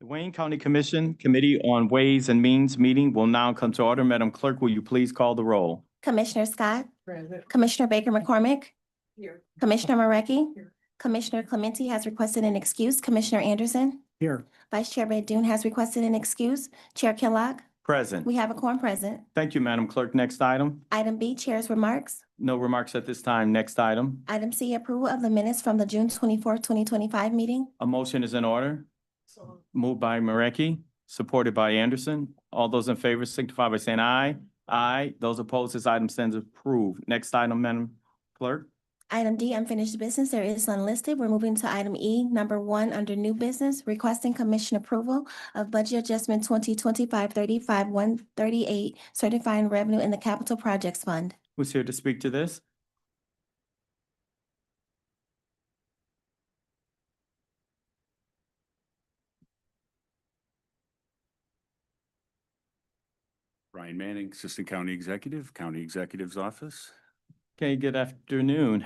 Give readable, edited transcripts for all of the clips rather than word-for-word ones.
The Wayne County Commission Committee on Ways and Means meeting will now come to order. Madam Clerk, will you please call the roll? Commissioner Scott, Present. Commissioner Baker McCormick, Here. Commissioner Marecki, Here. Commissioner Clementi has requested an excuse. Commissioner Anderson, Here. Vice Chair Bethune has requested an excuse. Chair Kellogg, Present. we have a quorum present. Thank you, Madam Clerk. Next item. Item B, Chair's remarks. No remarks at this time. Next item. Item C, approval of the minutes from the June 24th, 2025 meeting. A motion is in order. Moved by Marecki, supported by Anderson. All those in favor signify by saying aye. Aye. Those opposed, this item stands approved. Next item, Madam Clerk. Item D, unfinished business. There is none listed. We're moving to item E, number 1, under new business, requesting commission approval of budget adjustment 2025-35-138, certifying revenue in the capital projects fund. Who's here to speak to this? Brian Manning, Assistant County Executive, County Executive's Office. Okay, good afternoon.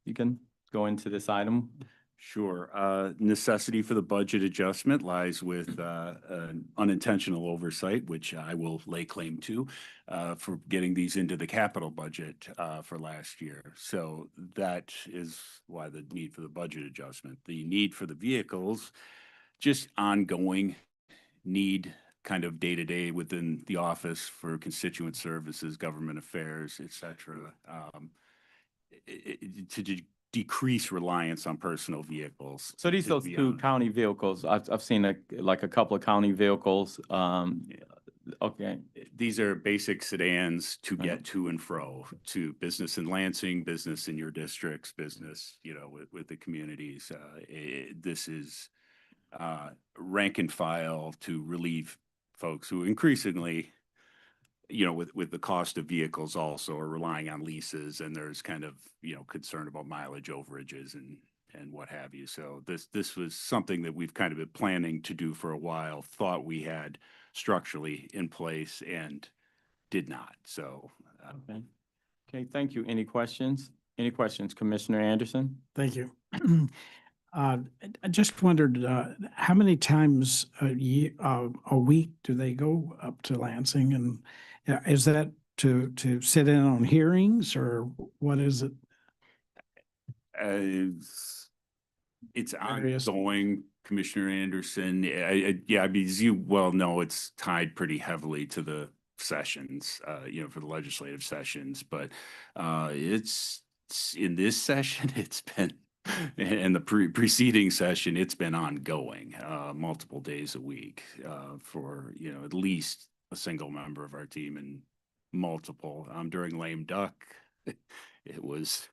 You can go into this item. Sure. Necessity for the budget adjustment lies with an unintentional oversight, which I will lay claim to, for getting these into the capital budget for last year. So that is why the need for the budget adjustment. The need for the vehicles, just ongoing need, kind of day-to-day within the office for constituent services, government affairs, et cetera, to decrease reliance on personal vehicles. So these those two county vehicles. I've seen like a couple of county vehicles. Okay. These are basic sedans to get to and fro to business in Lansing, business in your districts, business, with the communities. This is rank and file to relieve folks who increasingly, with the cost of vehicles also are relying on leases, and there's kind of, concern about mileage overages and what have you. So this was something that we've kind of been planning to do for a while, thought we had structurally in place and did not. So, Okay, thank you. Any questions? Any questions, Commissioner Anderson? Thank you. I just wondered, how many times a week do they go up to Lansing? And is that to sit in on hearings, or what is it? It's ongoing, Commissioner Anderson. As you well know, it's tied pretty heavily to the sessions, for the legislative sessions. But it's in this session, it's been. In the preceding session, it's been ongoing, multiple days a week, for, at least a single member of our team, and multiple. During lame duck, it was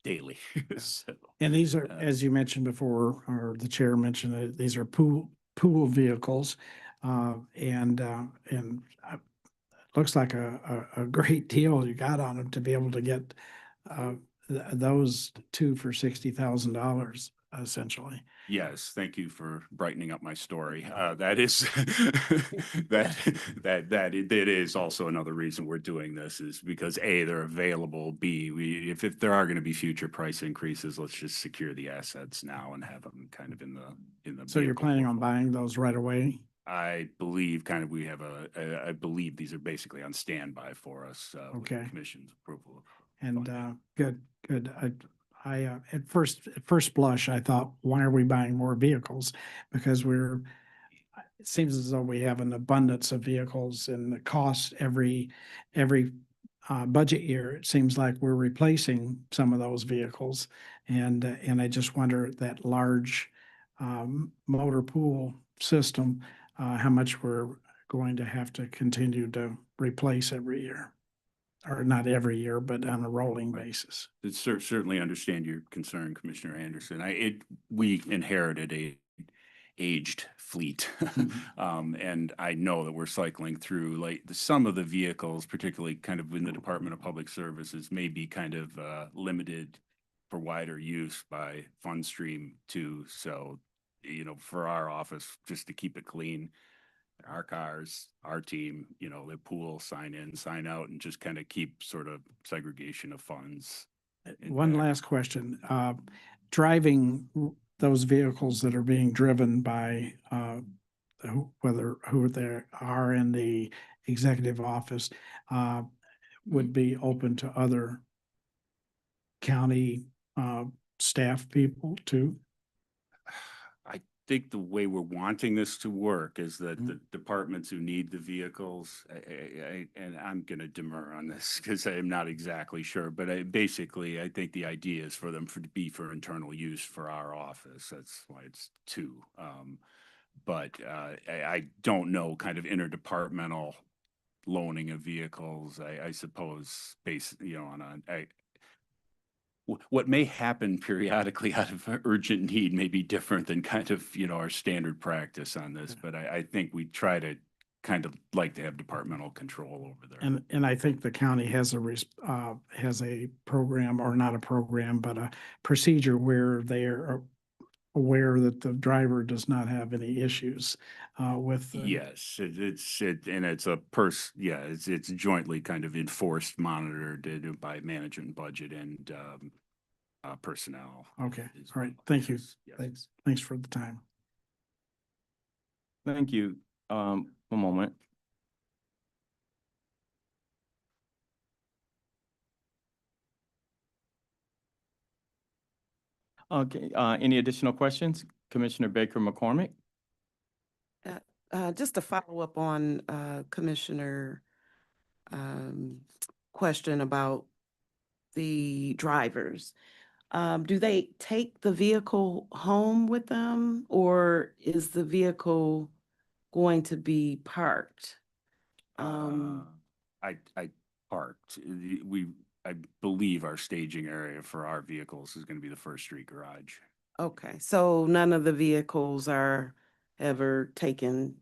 daily. So, and these are, as you mentioned before, or the chair mentioned it, these are pool vehicles, and looks like a great deal you got on them to be able to get those two for $60,000 essentially. Yes, thank you for brightening up my story. That is that it is also another reason we're doing this, is because A, they're available. B, if there are going to be future price increases, let's just secure the assets now and have them kind of in the. So you're planning on buying those right away? I believe we have I believe these are basically on standby for us. Okay. With the commission's approval. And good. I at first blush, I thought, why are we buying more vehicles? Because it seems as though we have an abundance of vehicles, and the cost every budget year, it seems like we're replacing some of those vehicles. And I just wonder, that large motor pool system, how much we're going to have to continue to replace every year. Or not every year, but on a rolling basis. Certainly understand your concern, Commissioner Anderson. We inherited a aged fleet, and I know that we're cycling through, like, some of the vehicles, particularly kind of in the Department of Public Services, may be kind of limited for wider use by Fund Stream 2. So, for our office, just to keep it clean, our cars, our team, they pool, sign in, sign out, and just kind of keep sort of segregation of funds. One last question. Driving those vehicles that are being driven by, who they are in the executive office, would be open to other county, staff people too? I think the way we're wanting this to work is that the departments who need the vehicles, and I'm gonna demur on this because I'm not exactly sure, but basically, I think the idea is for them to be for internal use for our office. That's why it's two. But I don't know kind of interdepartmental loaning of vehicles. I suppose based, on what may happen periodically out of urgent need may be different than kind of, our standard practice on this, but I think we try to kind of like to have departmental control over there. And I think the county has has a program, or not a program, but a procedure where they are aware that the driver does not have any issues, with. Yes, and it's it's jointly kind of enforced, monitored by management budget and personnel. Okay, as all right, well. thank you. Yes. Thanks for the time. Thank you. One moment. Okay, any additional questions? Commissioner Baker McCormick? Just to follow up on Commissioner question about the drivers. Do they take the vehicle home with them, or is the vehicle going to be parked? I parked. I believe our staging area for our vehicles is going to be the First Street garage. Okay, so none of the vehicles are ever taken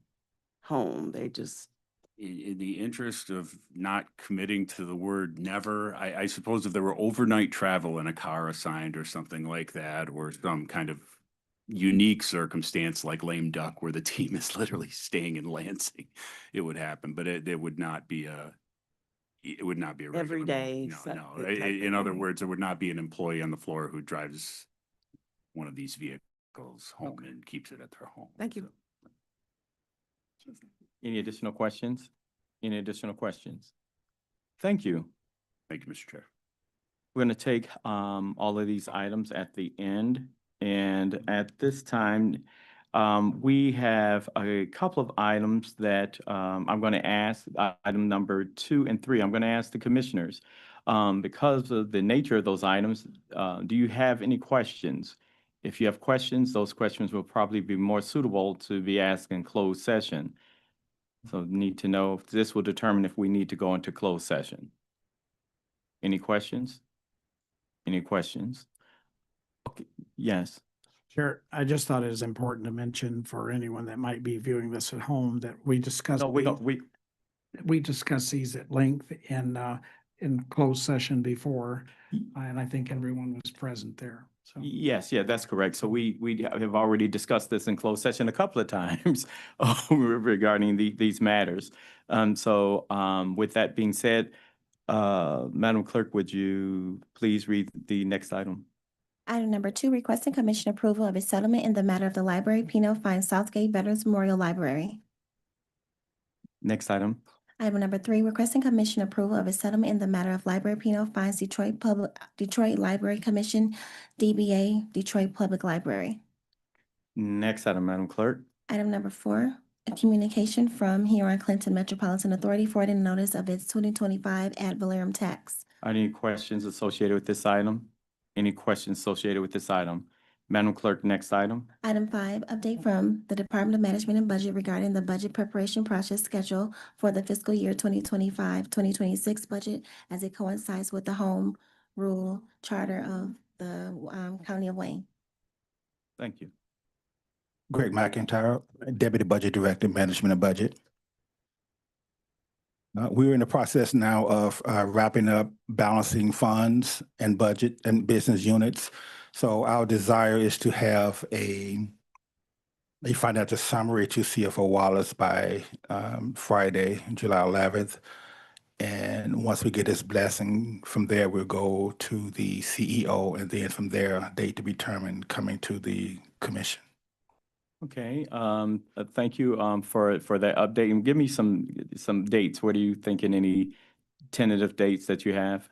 home. They just, In the interest of not committing to the word never, I suppose if there were overnight travel in a car assigned or something like that, or some kind of unique circumstance like lame duck where the team is literally staying in Lansing, it would happen, but it would not be a regular. Every day, No, so no. it type In of other thing. words, there would not be an employee on the floor who drives one of these vehicles home and keeps it at their home. Thank you. Any additional questions? Any additional questions? Thank you. Thank you, Mr. Chair. We're going to take all of these items at the end. And at this time, we have a couple of items that I'm going to ask, item number 2 and 3. I'm going to ask the commissioners, because of the nature of those items, do you have any questions? If you have questions, those questions will probably be more suitable to be asked in closed session. So need to know if this will determine if we need to go into closed session. Any questions? Any questions? Okay, yes. Chair, I just thought it was important to mention for anyone that might be viewing this at home that we discussed. No, We discussed these at length in closed session before, and I think everyone was present there. So yes, yeah, that's correct. So we have already discussed this in closed session a couple of times regarding these matters. With that being said, Madam Clerk, would you please read the next item? Item number 2, requesting commission approval of a settlement in the matter of the library penal fine Southgate Veterans Memorial Library. Next item. Item number 3, requesting commission approval of a settlement in the matter of library penal fines Detroit Library Commission, DBA, Detroit Public Library. Next item, Madam Clerk. Item number 4, a communication from Huron Clinton Metropolitan Authority forwarding notice of its 2025 ad valorem tax. Are there any questions associated with this item? Any questions associated with this item? Madam Clerk, next item. Item 5, update from the Department of Management and Budget regarding the budget preparation process schedule for the fiscal year 2025-2026 budget as it coincides with the home rule charter of the County of Wayne. Thank you. Greg McIntyre, Deputy Budget Director, Management and Budget. We're in the process now of wrapping up balancing funds and budget and business units. So our desire is to have a financial summary to CFO Wallace by Friday, July 11th. And once we get this blessing, from there, we'll go to the CEO, and then from there, date to be determined coming to the commission. Okay, thank you, for that update. And give me some dates. What are you thinking? Any tentative dates that you have?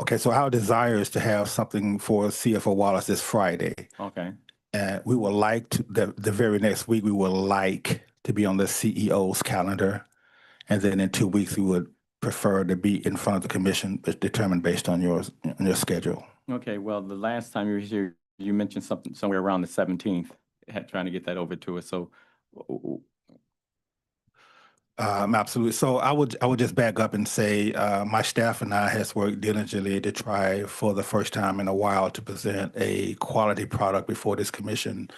Okay, so our desire is to have something for CFO Wallace this Friday. Okay, And we would like to, the very next week, we would like to be on the CEO's calendar. And then in 2 weeks, we would prefer to be in front of the commission, but determined based on your schedule. okay, well, the last time you were here, you mentioned something somewhere around the 17th, trying to get that over to us, so. Absolutely. So I would just back up and say my staff and I has worked diligently to try for the first time in a while to present a quality product before this commission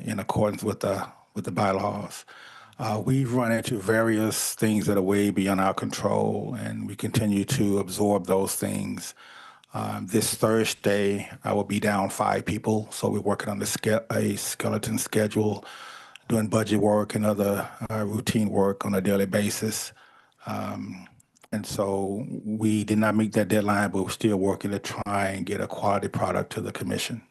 in accordance with the bylaws. We've run into various things that are way beyond our control, and we continue to absorb those things. This Thursday, I will be down 5 people, so we're working on a skeleton schedule, doing budget work and other routine work on a daily basis. And so we did not meet that deadline, but we're still working to try and get a quality product to the commission.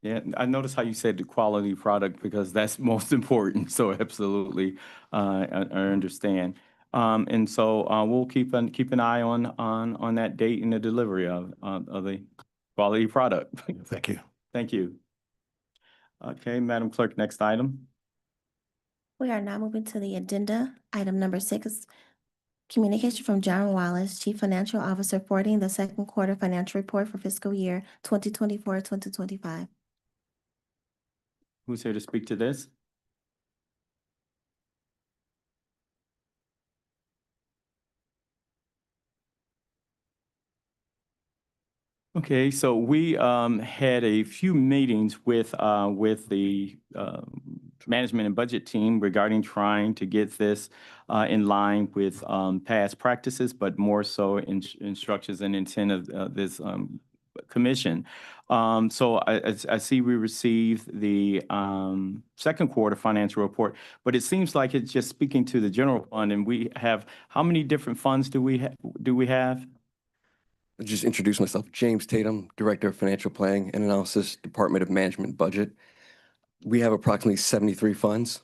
Yeah, I noticed how you said the quality product because that's most important. So absolutely, I understand. And so we'll keep an eye on that date and the delivery of the quality product. Thank you. Thank you. Okay, Madam Clerk, next item. We are now moving to the addenda. Item number 6, communication from John Wallace, Chief Financial Officer, forwarding the second quarter financial report for fiscal year 2024-2025. Who's here to speak to this? Okay, so we had a few meetings with the management and budget team regarding trying to get this in line with past practices, but more so instructions and intent of this commission. So I see we received the second quarter financial report, but it seems like it's just speaking to the general fund, and we have, how many different funds do we have? I'll just introduce myself. James Tatum, Director of Financial Planning and Analysis, Department of Management and Budget. We have approximately 73 funds.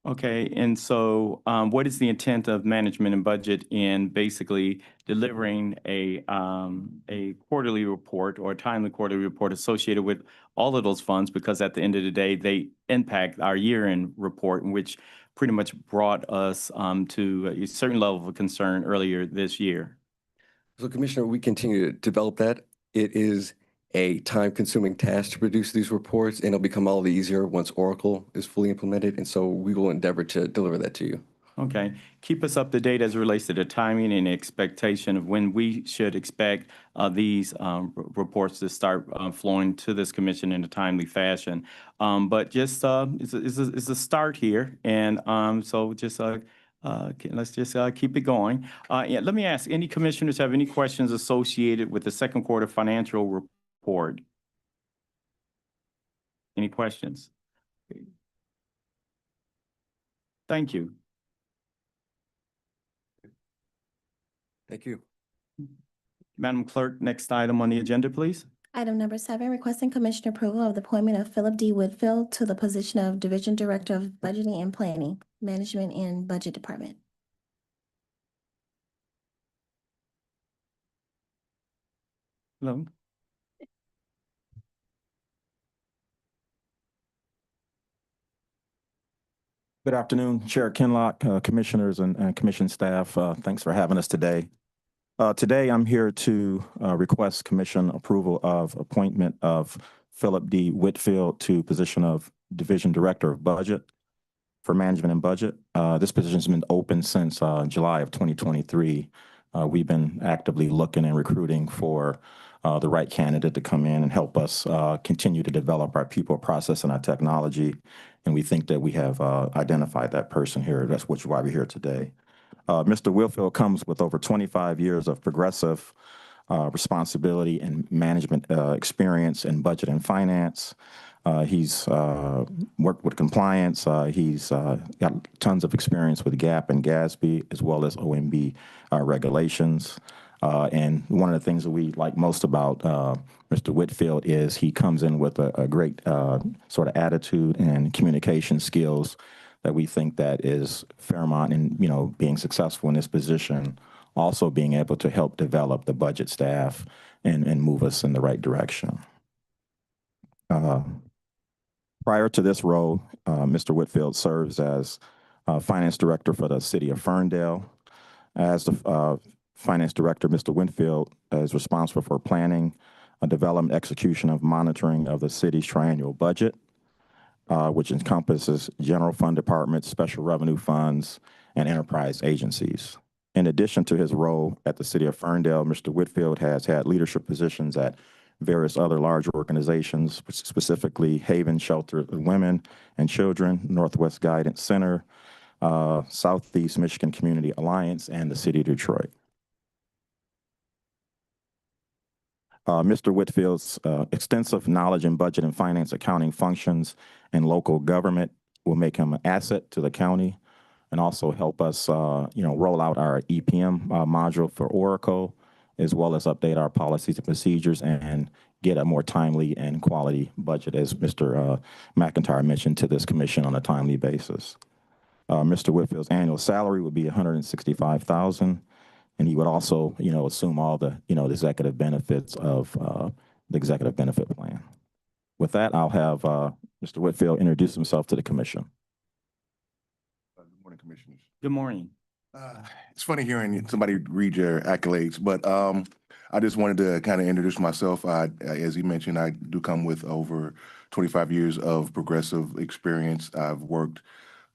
Okay, and so what is the intent of management and budget in basically delivering a quarterly report or a timely quarterly report associated with all of those funds? Because at the end of the day, they impact our year-end report, which pretty much brought us to a certain level of concern earlier this year. So Commissioner, we continue to develop that. It is a time-consuming task to produce these reports, and it'll become all the easier once Oracle is fully implemented. And so we will endeavor to deliver that to you. Okay. Keep us up to date as it relates to the timing and expectation of when we should expect these reports to start flowing to this commission in a timely fashion. But just it's a start here, and so just let's just keep it going. Yeah, let me ask: any commissioners have any questions associated with the second quarter financial report? Any questions? Thank you. Thank you. Madam Clerk, next item on the agenda, please. Item number 7, requesting commissioner approval of the appointment of Philip D. Whitfield to the position of Division Director of Budgeting and Planning, Management and Budget Department. Hello. Good afternoon, Chair Kinlock, Commissioners and Commission staff. Thanks for having us today. Today, I'm here to request Commission approval of appointment of Philip D. Whitfield to position of Division Director of Budget for Management and Budget. This position has been open since July of 2023. We've been actively looking and recruiting for the right candidate to come in and help us continue to develop our people, process, and our technology. And we think that we have identified that person here. That's why we're here today. Mr. Whitfield comes with over 25 years of progressive responsibility and management experience in budget and finance. He's worked with compliance. He's got tons of experience with GAP and GASB, as well as OMB regulations. And one of the things that we like most about Mr. Whitfield is he comes in with a great sort of attitude and communication skills that we think that is paramount in, being successful in this position, also being able to help develop the budget staff and move us in the right direction. Prior to this role, Mr. Whitfield serves as Finance Director for the City of Ferndale. As the Finance Director, Mr. Whitfield is responsible for planning, development, execution of monitoring of the city's triennial budget, which encompasses general fund departments, special revenue funds, and enterprise agencies. In addition to his role at the City of Ferndale, Mr. Whitfield has had leadership positions at various other large organizations, specifically Haven Shelter of Women and Children, Northwest Guidance Center, Southeast Michigan Community Alliance, and the City of Detroit. Mr. Whitfield's extensive knowledge in budget and finance accounting functions and local government will make him an asset to the county and also help us, roll out our EPM module for Oracle, as well as update our policies and procedures and get a more timely and quality budget, as Mr. McIntyre mentioned to this commission on a timely basis. Mr. Whitfield's annual salary would be $165,000, and he would also, assume all the, the executive benefits of the executive benefit plan. With that, I'll have Mr. Whitfield introduce himself to the commission. Good morning, Commissioners. Good morning. It's funny hearing somebody read your accolades, but I just wanted to kind of introduce myself. As he mentioned, I do come with over 25 years of progressive experience. I've worked,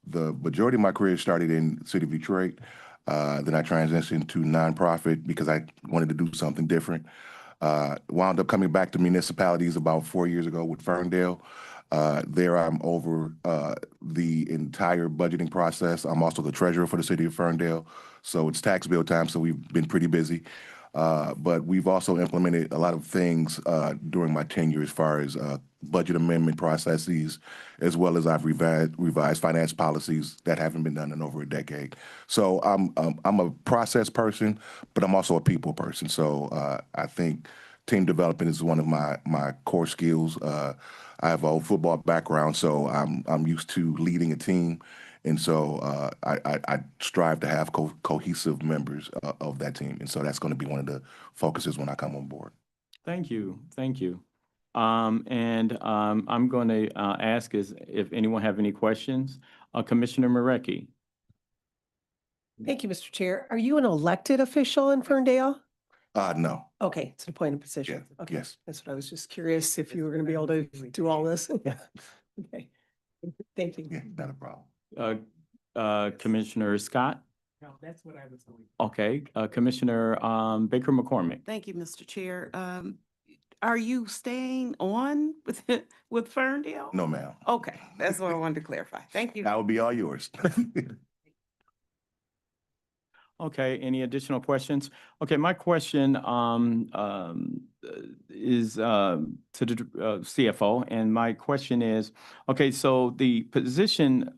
the majority of my career started in the city of Detroit. Then I transitioned to nonprofit because I wanted to do something different. Wound up coming back to municipalities about 4 years ago with Ferndale. There I'm over the entire budgeting process. I'm also the treasurer for the city of Ferndale. So it's tax bill time, so we've been pretty busy. But we've also implemented a lot of things during my tenure as far as budget amendment processes, as well as I've revised finance policies that haven't been done in over a decade. So I'm a process person, but I'm also a people person. So I think team development is one of my core skills. I have a football background, so I'm used to leading a team. And so I strive to have cohesive members of that team. And so that's going to be one of the focuses when I come on board. Thank you. Thank you. I'm going to ask if anyone have any questions. Commissioner Marecki. Thank you, Mr. Chair. Are you an elected official in Ferndale? No. Okay, it's an appointed position. Yeah, Okay, yes. that's what I was just curious if you were going to be able to do all this. Yeah. Okay, thank you. Yeah, not a problem. Commissioner Scott. No, that's what I was doing. Okay. Commissioner Baker McCormick. Thank you, Mr. Chair. Are you staying on with Ferndale? No, ma'am. Okay, that's what I wanted to clarify. Thank you. That will be all yours. Okay, any additional questions? Okay, my question is to the CFO, and my question is, okay, so the position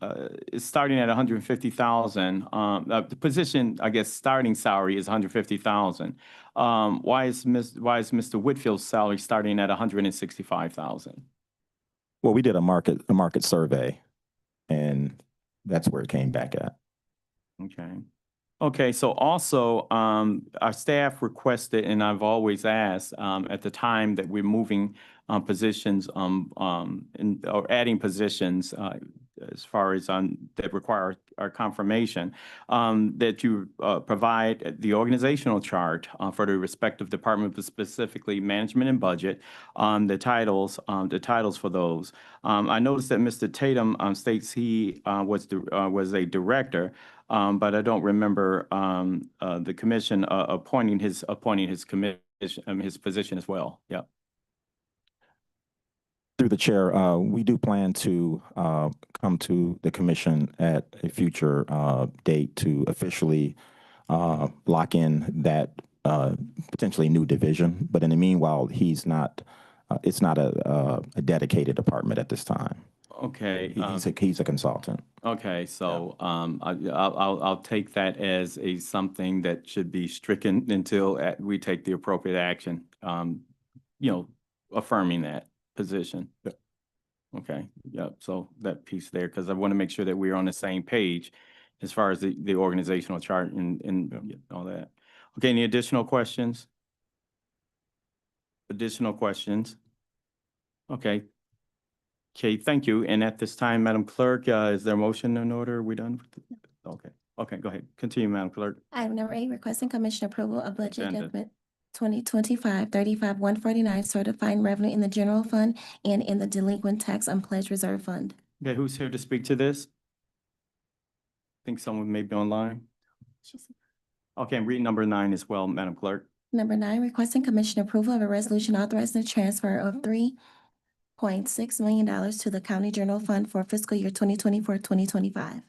is starting at 150,000. The position, I guess, starting salary is 150,000. Why is Mr. Whitfield's salary starting at 165,000? Well, we did a market survey, and that's where it came back at. Okay. Okay, so also, our staff requested, and I've always asked, at the time that we're moving positions, or adding positions, as far as that require our confirmation, that you provide the organizational chart for the respective department, but specifically management and budget, the titles for those. I noticed that Mr. Tatum states he was a director. But I don't remember the commission appointing his commission, his position as well. Yeah. Through the chair, we do plan to come to the commission at a future date to officially lock in that potentially new division. But in the meanwhile, he's not It's not a dedicated department at this time. Okay. He's a consultant. Okay, so I'll take that as something that should be stricken until we take the appropriate action. Affirming that position. Yep. Okay, yep. So that piece there, because I want to make sure that we're on the same page as far as the organizational chart and all that. Okay, any additional questions? Additional questions? Okay. Okay, thank you. And at this time, Madam Clerk, is there a motion in order? Are we done? Okay, okay, go ahead. Continue, Madam Clerk. Item number 8, requesting commission approval of budget Agenda. document 2025-35-149, certifying revenue in the general fund and in the delinquent tax unpledged reserve fund. Okay, who's here to speak to this? Think someone may be online. Okay, and read number 9 as well, Madam Clerk. Number 9, requesting commission approval of a resolution authorizing the transfer of $3.6 million to the county general fund for fiscal year 2024-2025.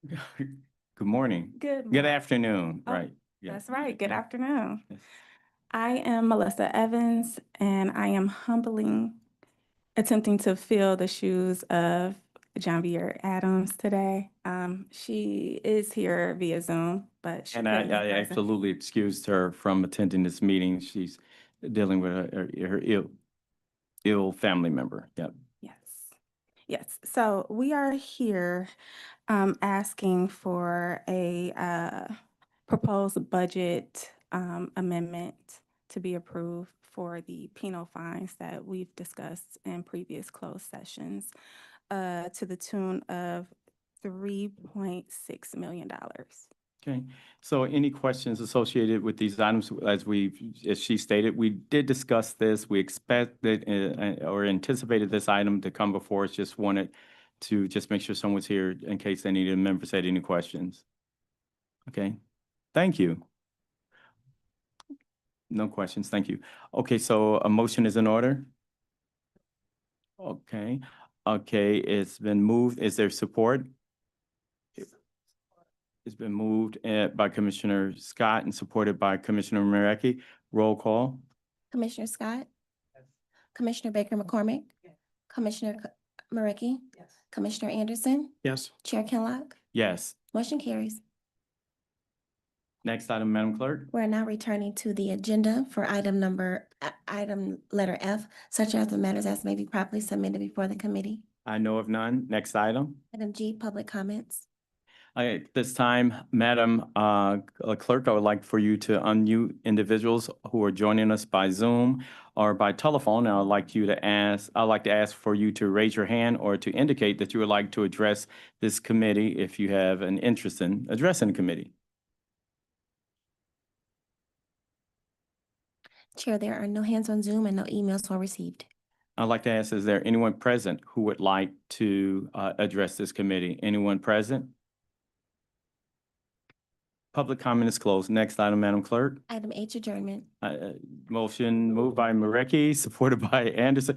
Good morning. Good. Good morning. afternoon, Oh, right? Yeah. That's right. Good Yeah. afternoon. Yes. I am Melissa Evans, and I am attempting to fill the shoes of Janvier Adams today. She is here via Zoom, but she And couldn't be I present. absolutely excused her from attending this meeting. She's dealing with her ill family member. Yep. Yes. Yes. So we are here asking for a proposed budget amendment to be approved for the penal fines that we've discussed in previous closed sessions to the tune of $3.6 million. Okay, so any questions associated with these items? As she stated, we did discuss this. We expected or anticipated this item to come before us. Just wanted to just make sure someone's here in case any of the members had any questions. Okay, thank you. No questions, thank you. Okay, so a motion is in order? Okay, it's been moved. Is there support? It's been moved by Commissioner Scott and supported by Commissioner Marecki. Roll call. Commissioner Scott? Commissioner Baker McCormick? Commissioner Marecki? Commissioner Anderson? Yes. Chair Kinlock? Yes. Motion carries. Next item, Madam Clerk. We're now returning to the agenda for item letter F, such as the matters as may be properly submitted before the committee. I know of none. Next item. Item G, public comments. At this time, Madam Clerk, I would like for you to unmute individuals who are joining us by Zoom or by telephone. And I'd like to ask for you to raise your hand or to indicate that you would like to address this committee if you have an interest in addressing the committee. Chair, there are no hands on Zoom and no emails were received. I'd like to ask, is there anyone present who would like to address this committee? Anyone present? Public comment is closed. Next item, Madam Clerk. Item H, adjournment. Motion moved by Marecki, supported by Anderson.